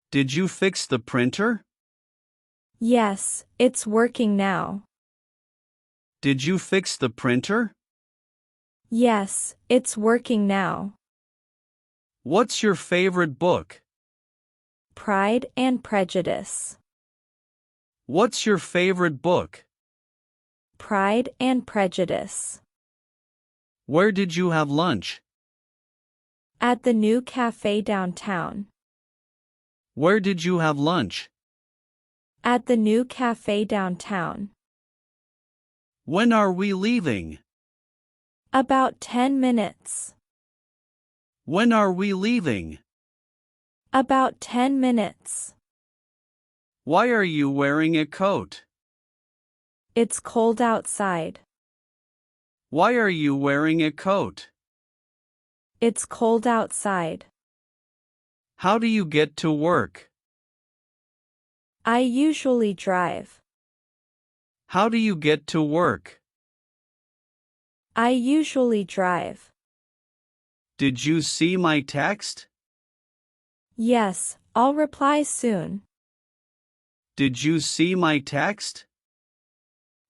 Did you fix the printer? Yes, it's working now. Did you fix the printer? Yes, it's working now. What's your favorite book? Pride and Prejudice. What's your favorite book? Pride and Prejudice. Where did you have lunch? At the new cafe downtown. Where did you have lunch? At the new cafe downtown. When are we leaving? About 10 minutes. When are we leaving? About 10 minutes. Why are you wearing a coat? It's cold outside. Why are you wearing a coat? It's cold outside. How do you get to work? I usually drive. How do you get to work? I usually drive. Did you see my text? Yes, I'll reply soon. Did you see my text?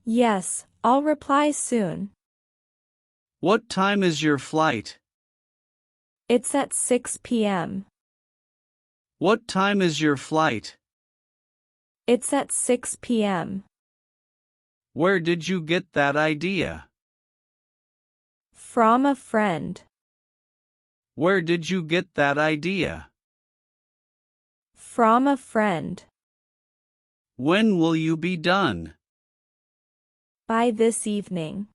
Yes, I'll reply soon. What time is your flight? It's at 6 p.m. What time is your flight? It's at 6 p.m. Where did you get that idea? From a friend. Where did you get that idea? From a friend. When will you be done? By this evening.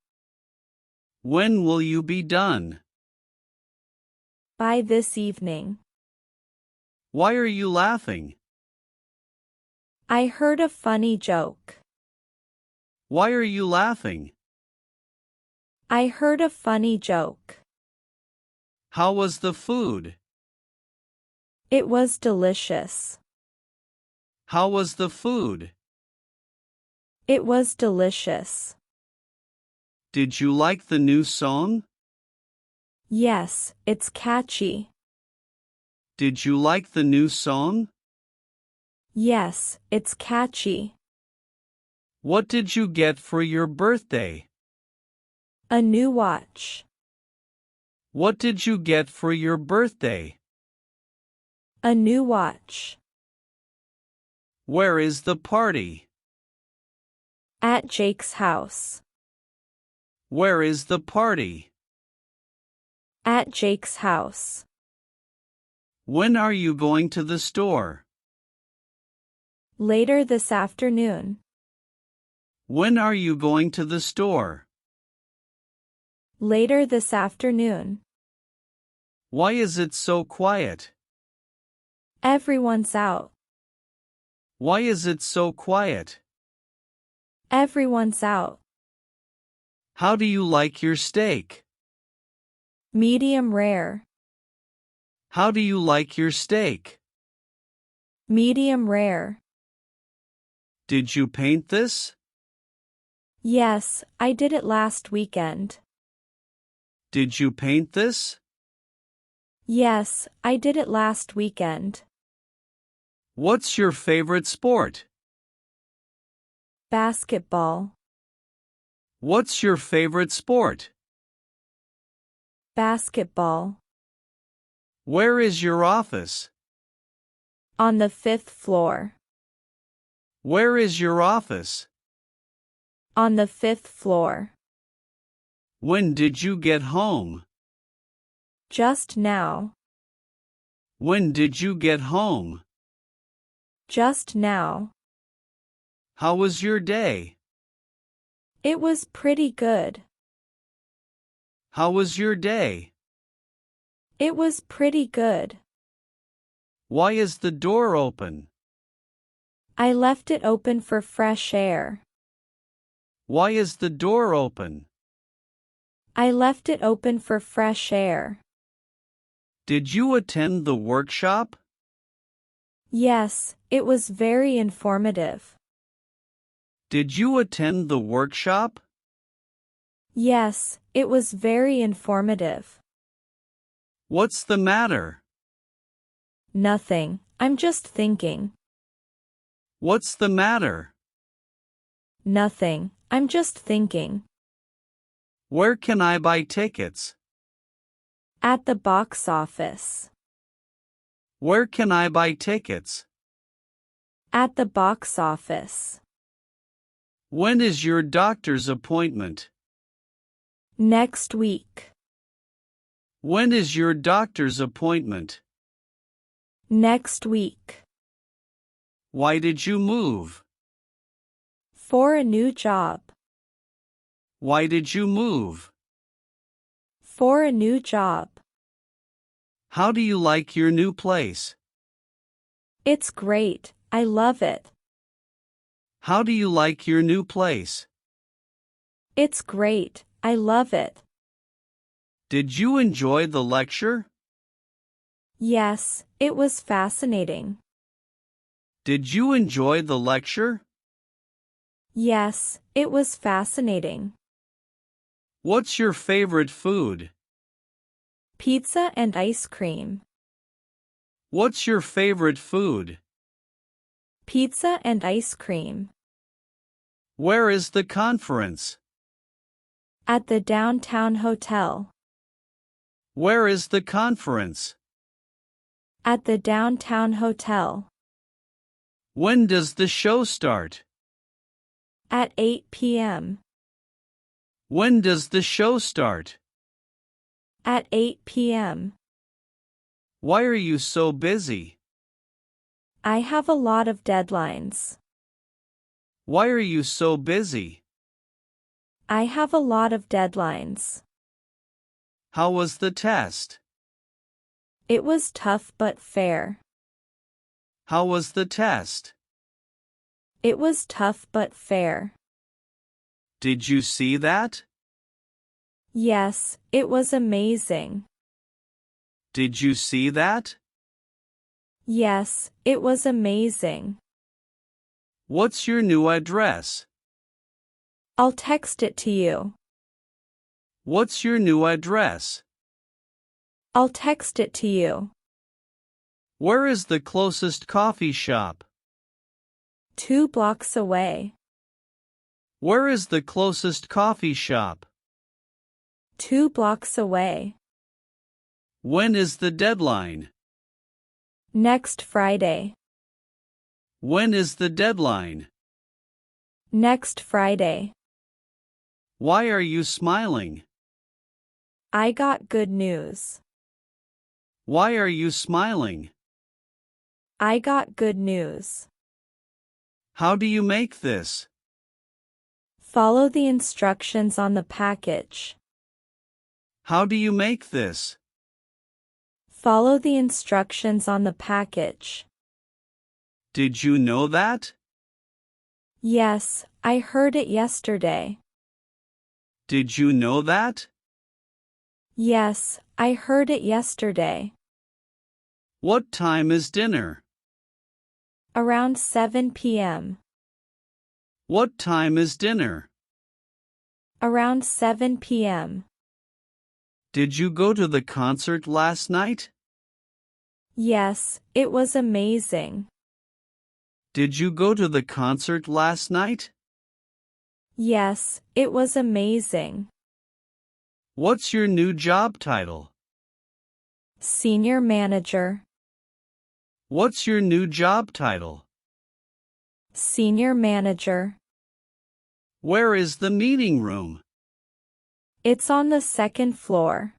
When will you be done? By this evening. Why are you laughing? I heard a funny joke. Why are you laughing? I heard a funny joke. How was the food? It was delicious. How was the food? It was delicious. Did you like the new song? Yes, it's catchy. Did you like the new song? Yes, it's catchy. What did you get for your birthday? A new watch. What did you get for your birthday? A new watch. Where is the party? At Jake's house. Where is the party? At Jake's house. When are you going to the store? Later this afternoon. When are you going to the store? Later this afternoon. Why is it so quiet? Everyone's out. Why is it so quiet? Everyone's out. How do you like your steak? Medium rare. How do you like your steak? Medium rare. Did you paint this? Yes, I did it last weekend. Did you paint this? Yes, I did it last weekend. What's your favorite sport? Basketball. What's your favorite sport? Basketball. Where is your office? On the 5th floor. Where is your office? On the 5th floor. When did you get home? Just now. When did you get home? Just now. How was your day? It was pretty good. How was your day? It was pretty good. Why is the door open? I left it open for fresh air. Why is the door open? I left it open for fresh air. Did you attend the workshop? Yes, it was very informative. Did you attend the workshop? Yes, it was very informative. What's the matter? Nothing, I'm just thinking. What's the matter? Nothing, I'm just thinking. Where can I buy tickets? At the box office. Where can I buy tickets? At the box office. When is your doctor's appointment? Next week. When is your doctor's appointment? Next week. Why did you move? For a new job. Why did you move? For a new job. How do you like your new place? It's great, I love it. How do you like your new place? It's great, I love it. Did you enjoy the lecture? Yes, it was fascinating. Did you enjoy the lecture? Yes, it was fascinating. What's your favorite food? Pizza and ice cream. What's your favorite food? Pizza and ice cream. Where is the conference? At the downtown hotel. Where is the conference? At the downtown hotel. When does the show start? At 8 p.m. When does the show start? At 8 p.m. Why are you so busy? I have a lot of deadlines. Why are you so busy? I have a lot of deadlines. How was the test? It was tough but fair. How was the test? It was tough but fair. Did you see that? Yes, it was amazing. Did you see that? Yes, it was amazing. What's your new address? I'll text it to you. What's your new address? I'll text it to you. Where is the closest coffee shop? 2 blocks away. Where is the closest coffee shop? 2 blocks away. When is the deadline? Next Friday. When is the deadline? Next Friday. Why are you smiling? I got good news. Why are you smiling? I got good news. How do you make this? Follow the instructions on the package. How do you make this? Follow the instructions on the package. Did you know that? Yes, I heard it yesterday. Did you know that? Yes, I heard it yesterday. What time is dinner? Around 7 p.m. What time is dinner? Around 7 p.m. Did you go to the concert last night? Yes, it was amazing. Did you go to the concert last night? Yes, it was amazing. What's your new job title? Senior manager. What's your new job title? Senior manager. Where is the meeting room? It's on the 2nd floor.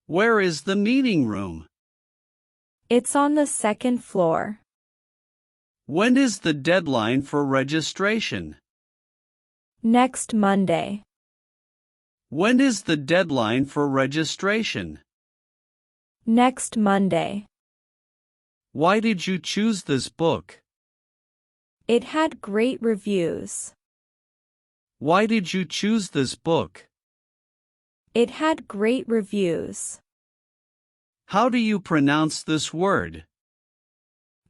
Where is the meeting room? It's on the 2nd floor. When is the deadline for registration? Next Monday. When is the deadline for registration? Next Monday. Why did you choose this book? It had great reviews. Why did you choose this book? It had great reviews. How do you pronounce this word?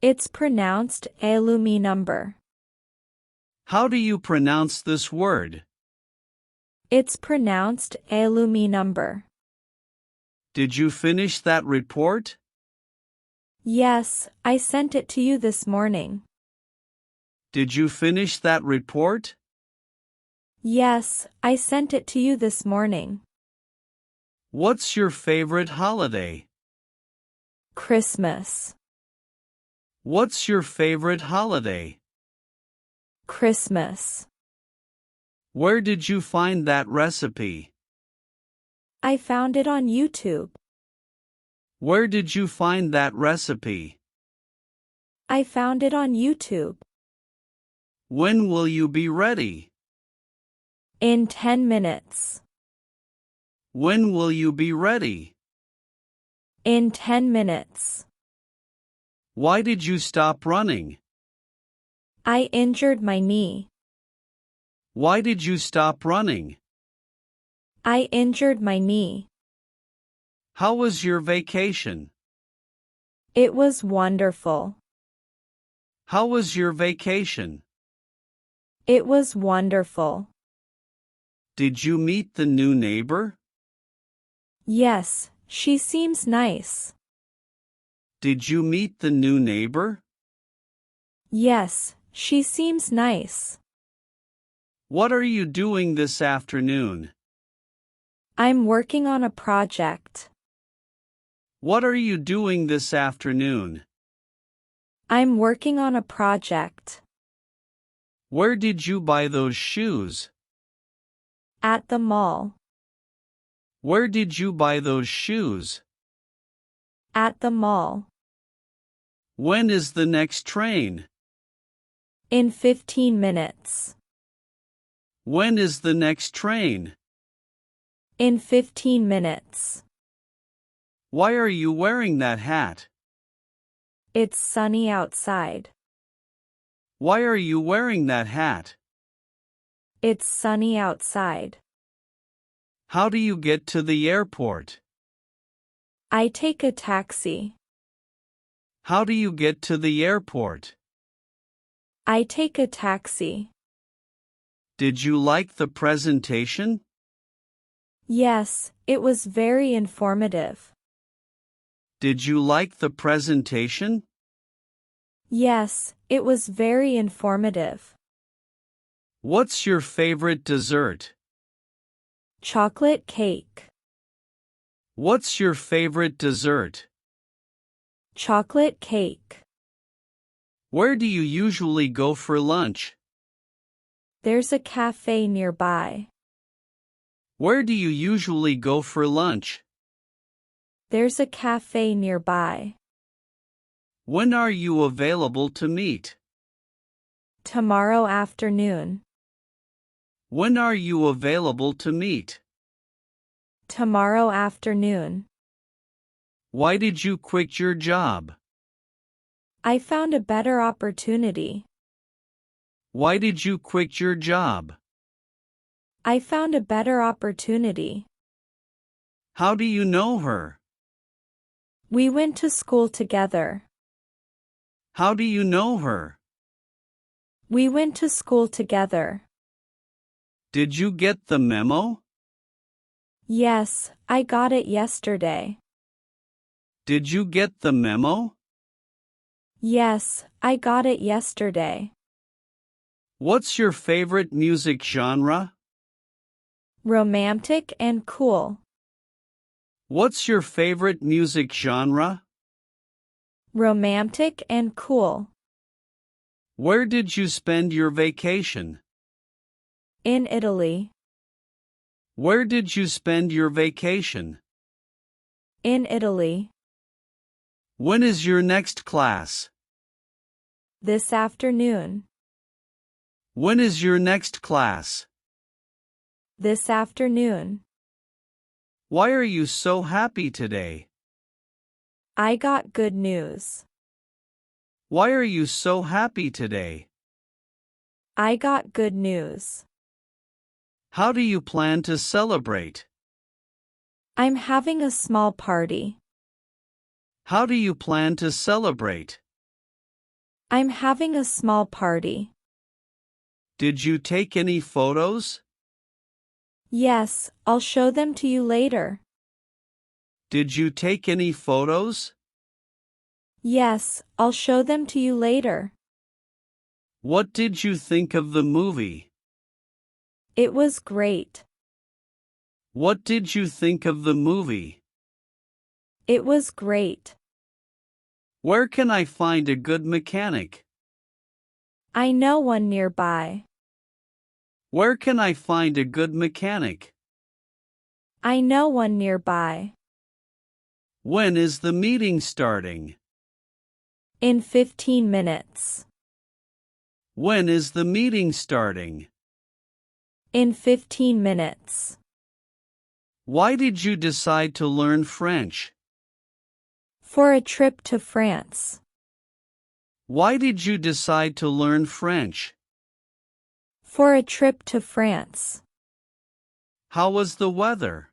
It's pronounced Elumi number. How do you pronounce this word? It's pronounced Elumi number. Did you finish that report? Yes, I sent it to you this morning. Did you finish that report? Yes, I sent it to you this morning. What's your favorite holiday? Christmas. What's your favorite holiday? Christmas. Where did you find that recipe? I found it on YouTube. Where did you find that recipe? I found it on YouTube. When will you be ready? In 10 minutes. When will you be ready? In 10 minutes. Why did you stop running? I injured my knee. Why did you stop running? I injured my knee. How was your vacation? It was wonderful. How was your vacation? It was wonderful. Did you meet the new neighbor? Yes, she seems nice. Did you meet the new neighbor? Yes, she seems nice. What are you doing this afternoon? I'm working on a project. What are you doing this afternoon? I'm working on a project. Where did you buy those shoes? At the mall. Where did you buy those shoes? At the mall. When is the next train? In 15 minutes. When is the next train? In 15 minutes. Why are you wearing that hat? It's sunny outside. Why are you wearing that hat? It's sunny outside. How do you get to the airport? I take a taxi. How do you get to the airport? I take a taxi. Did you like the presentation? Yes, it was very informative. Did you like the presentation? Yes, it was very informative. What's your favorite dessert? Chocolate cake. What's your favorite dessert? Chocolate cake. Where do you usually go for lunch? There's a cafe nearby. Where do you usually go for lunch? There's a cafe nearby. When are you available to meet? Tomorrow afternoon. When are you available to meet? Tomorrow afternoon. Why did you quit your job? I found a better opportunity. Why did you quit your job? I found a better opportunity. How do you know her? We went to school together. How do you know her? We went to school together. Did you get the memo? Yes, I got it yesterday. Did you get the memo? Yes, I got it yesterday. What's your favorite music genre? Romantic and cool. What's your favorite music genre? Romantic and cool. Where did you spend your vacation? In Italy. Where did you spend your vacation? In Italy. When is your next class? This afternoon. When is your next class? This afternoon. Why are you so happy today? I got good news. Why are you so happy today? I got good news. How do you plan to celebrate? I'm having a small party. How do you plan to celebrate? I'm having a small party. Did you take any photos? Yes, I'll show them to you later. Did you take any photos? Yes, I'll show them to you later. What did you think of the movie? It was great. What did you think of the movie? It was great. Where can I find a good mechanic? I know one nearby. Where can I find a good mechanic? I know one nearby. When is the meeting starting? In 15 minutes. When is the meeting starting? In 15 minutes. Why did you decide to learn French? For a trip to France. Why did you decide to learn French? For a trip to France. How was the weather?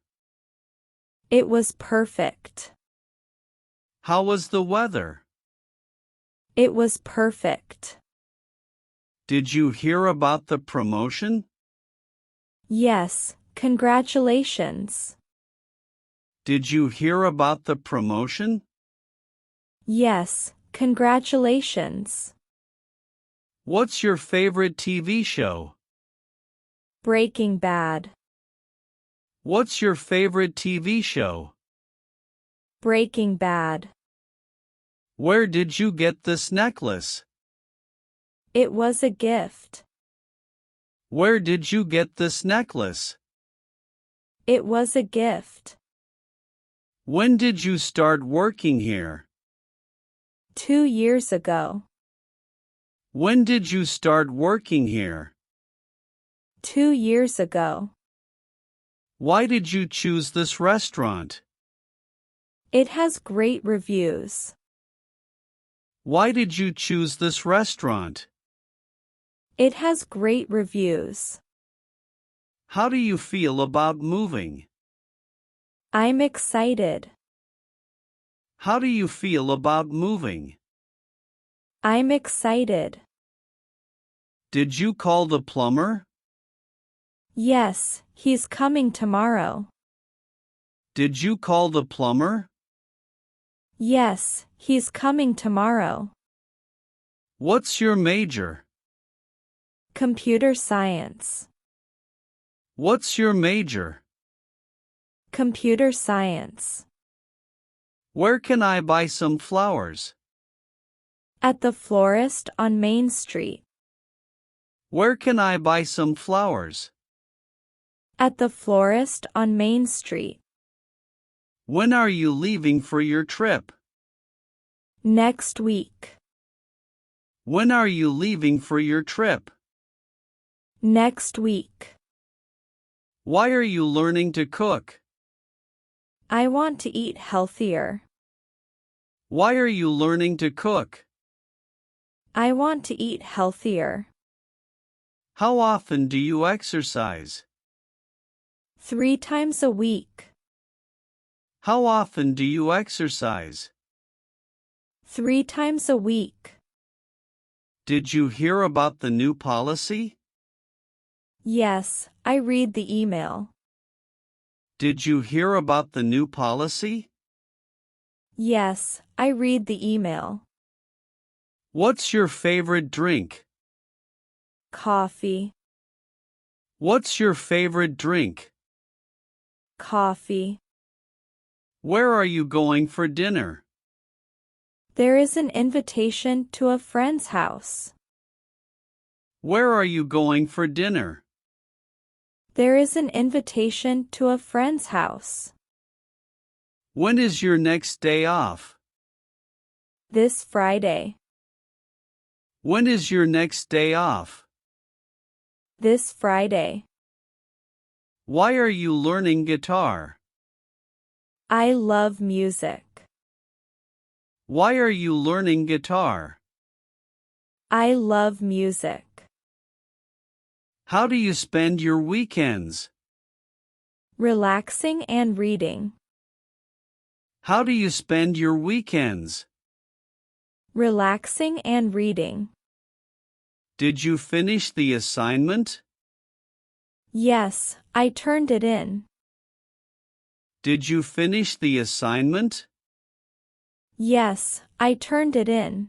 It was perfect. How was the weather? It was perfect. Did you hear about the promotion? Yes, congratulations. Did you hear about the promotion? Yes, congratulations. What's your favorite TV show? Breaking Bad. What's your favorite TV show? Breaking Bad. Where did you get this necklace? It was a gift. Where did you get this necklace? It was a gift. When did you start working here? 2 years ago. When did you start working here? 2 years ago. Why did you choose this restaurant? It has great reviews. Why did you choose this restaurant? It has great reviews. How do you feel about moving? I'm excited. How do you feel about moving? I'm excited. Did you call the plumber? Yes, he's coming tomorrow. Did you call the plumber? Yes, he's coming tomorrow. What's your major? Computer science. What's your major? Computer science. Where can I buy some flowers? At the florist on Main Street. Where can I buy some flowers? At the florist on Main Street. When are you leaving for your trip? Next week. When are you leaving for your trip? Next week. Why are you learning to cook? I want to eat healthier. Why are you learning to cook? I want to eat healthier. How often do you exercise? 3 times a week. How often do you exercise? 3 times a week. Did you hear about the new policy? Yes, I read the email. Did you hear about the new policy? Yes, I read the email. What's your favorite drink? Coffee. What's your favorite drink? Coffee. Where are you going for dinner? There is an invitation to a friend's house. Where are you going for dinner? There is an invitation to a friend's house. When is your next day off? This Friday. When is your next day off? This Friday. Why are you learning guitar? I love music. Why are you learning guitar? I love music. How do you spend your weekends? Relaxing and reading. How do you spend your weekends? Relaxing and reading. Did you finish the assignment? Yes, I turned it in. Did you finish the assignment? Yes, I turned it in.